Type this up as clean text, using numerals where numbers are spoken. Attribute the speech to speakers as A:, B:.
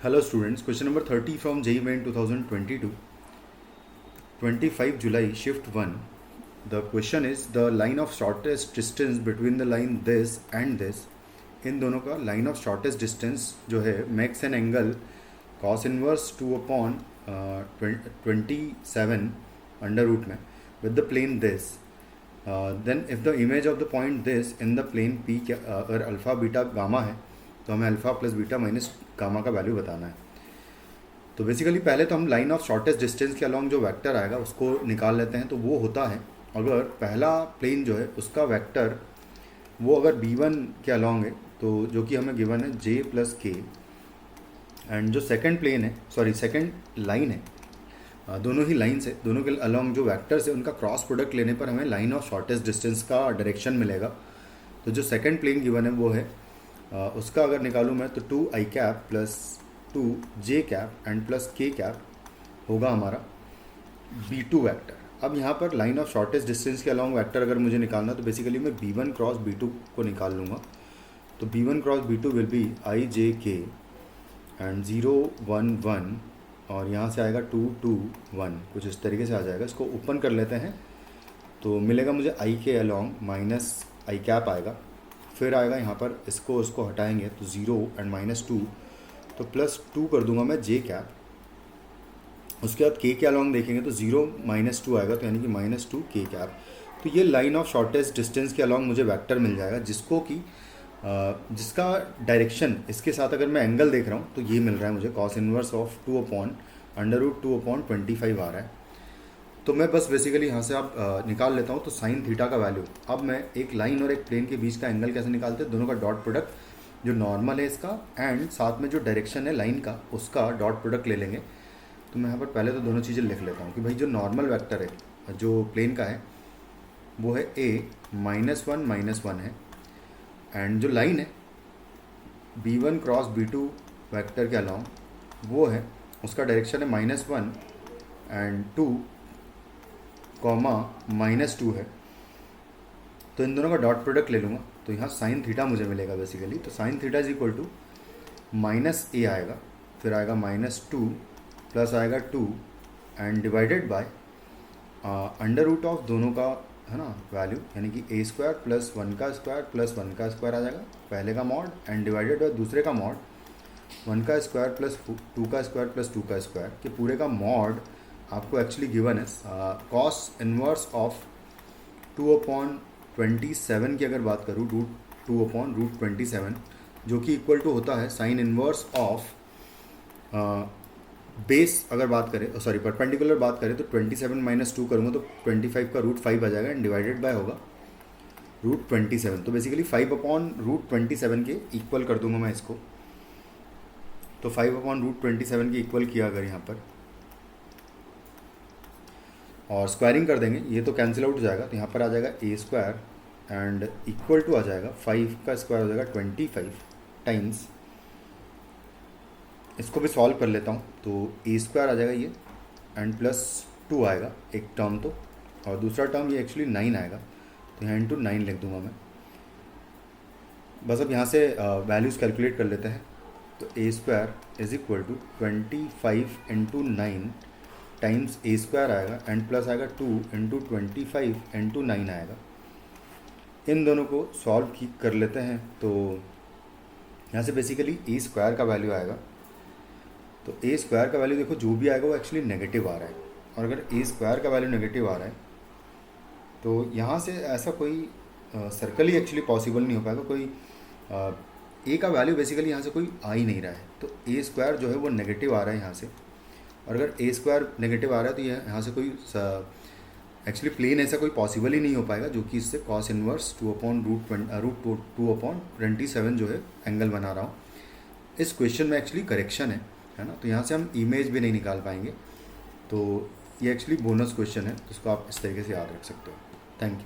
A: Hello students, question number 30 from JEE Main 2022, 25 July, shift 1. The question is the line of shortest distance between the line this and this. इन दोनों का line of shortest distance जो है makes an angle cos inverse 2/27 under root में with the plane this. Then if the image of the point this in the plane P अगर alpha beta gamma है तो हमें alpha plus beta minus gamma का value बताना है. तो basically पहले तो हम लाइन ऑफ शॉर्टेस्ट डिस्टेंस के अलॉन्ग जो वेक्टर आएगा उसको निकाल लेते हैं. तो वो होता है अगर पहला प्लेन जो है उसका वेक्टर वो अगर b1 के अलॉन्ग है तो जो कि हमें गिवन है j प्लस के, एंड जो सेकंड प्लेन है सेकंड लाइन है, दोनों ही लाइन्स है, दोनों के अलॉन्ग जो वेक्टर्स है उनका क्रॉस प्रोडक्ट लेने पर हमें लाइन ऑफ शॉर्टेस्ट डिस्टेंस का डायरेक्शन मिलेगा. तो जो सेकंड प्लेन गिवन है वो है उसका अगर निकालूँ मैं तो 2i cap plus 2j cap and plus k cap होगा हमारा b2 वेक्टर. अब यहाँ पर लाइन ऑफ शॉर्टेस्ट डिस्टेंस के अलॉन्ग वेक्टर अगर मुझे निकालना तो बेसिकली मैं b1 क्रॉस b2 को निकाल लूँगा. तो b1 cross b2 will be i j k and 0 1 1 और यहाँ से आएगा 2 2 1, कुछ इस तरीके से आ जाएगा. इसको ओपन कर लेते हैं तो मिलेगा मुझे i के अलॉन्ग माइनस i कैप आएगा. फिर आएगा यहाँ पर इसको हटाएंगे तो 0 एंड -2 तो +2 कर दूंगा मैं j कैप. उसके बाद k के अलॉन्ग देखेंगे तो 0 -2 आएगा तो यानी कि -2 k कैप. तो ये लाइन ऑफ शॉर्टेस्ट डिस्टेंस के अलॉन्ग मुझे वेक्टर मिल जाएगा जिसका डायरेक्शन इसके साथ अगर मैं एंगल देख रहा हूँ तो ये मिल रहा है मुझे cos इनवर्स ऑफ 2/√2/25 आ रहा है. तो मैं बस बेसिकली यहाँ से आप निकाल लेता हूँ. तो साइन थीटा का वैल्यू, अब मैं एक लाइन और एक प्लेन के बीच का एंगल कैसे निकालते हैं, दोनों का डॉट प्रोडक्ट जो नॉर्मल है इसका एंड साथ में जो डायरेक्शन है लाइन का उसका डॉट प्रोडक्ट ले लेंगे. तो मैं यहाँ पर पहले तो दोनों चीज़ें लिख लेता हूँ कि भाई जो नॉर्मल वेक्टर है जो प्लेन का है वो है a -1 है, एंड जो लाइन है b1 क्रॉस b2 वेक्टर के अलॉन्ग वो है उसका डायरेक्शन है -1 एंड 2 -2 है. तो इन दोनों का डॉट प्रोडक्ट ले लूँगा तो यहाँ साइन थीटा मुझे मिलेगा बेसिकली. तो sine theta is equal to -a आएगा, फिर आएगा -2 प्लस आएगा 2 and divided by under root of दोनों का है ना वैल्यू, यानी कि a² प्लस 1 का स्क्वायर प्लस 1 का स्क्वायर आ जाएगा पहले का मॉड एंड डिवाइडेड बाय दूसरे का मॉड 1 का स्क्वायर प्लस 2 का स्क्वायर प्लस 2 का स्क्वायर के पूरे का मॉड आपको एक्चुअली गिवन है cos इनवर्स ऑफ 2/27 की अगर बात करूँ √2/√27 जो कि इक्वल टू होता है साइन इनवर्स ऑफ बेस अगर बात करें परपेंडिकुलर बात करें तो 27 - 2 करूँगा तो 25 का √5 आ जाएगा एंड डिवाइडेड बाय होगा √27. तो बेसिकली 5/√27 के इक्वल कर दूंगा मैं इसको. तो 5/√27 के इक्वल किया अगर यहाँ पर और स्क्वायरिंग कर देंगे ये तो कैंसिल आउट हो जाएगा. तो यहाँ पर आ जाएगा a² एंड इक्वल टू आ जाएगा 5 का स्क्वायर हो जाएगा 25 टाइम्स. इसको भी सॉल्व कर लेता हूँ तो a² आ जाएगा ये एंड +2 आएगा एक टर्म तो, और दूसरा टर्म ये एक्चुअली 9 आएगा तो यहाँ इंटू 9 लिख दूंगा मैं. बस अब यहाँ से वैल्यूज़ कैलकुलेट कर लेते हैं. तो a² is equal to 25 × 9 times a² आएगा एंड प्लस आएगा 2 × 25 × 9 आएगा. इन दोनों को सॉल्व कर लेते हैं तो यहाँ से बेसिकली a² का वैल्यू आएगा. तो a² का वैल्यू देखो जो भी आएगा वो एक्चुअली नेगेटिव आ रहा है, और अगर a² का वैल्यू नेगेटिव आ रहा है तो यहाँ से ऐसा कोई सर्कल ही एक्चुअली पॉसिबल नहीं हो पाएगा. कोई a का वैल्यू बेसिकली यहाँ से कोई आ ही नहीं रहा है. तो a² जो है वो नेगेटिव आ रहा है यहाँ से, और अगर a² नेगेटिव आ रहा है तो यहाँ से कोई एक्चुअली प्लेन ऐसा कोई पॉसिबल ही नहीं हो पाएगा जो कि इससे cos इनवर्स 2/√2/27 जो है एंगल बना रहा हूँ. इस क्वेश्चन में एक्चुअली करेक्शन है ना, तो यहाँ से हम इमेज भी नहीं निकाल पाएंगे. तो ये एक्चुअली बोनस क्वेश्चन है, तो इसको आप इस तरीके से याद रख सकते हो. Thank you.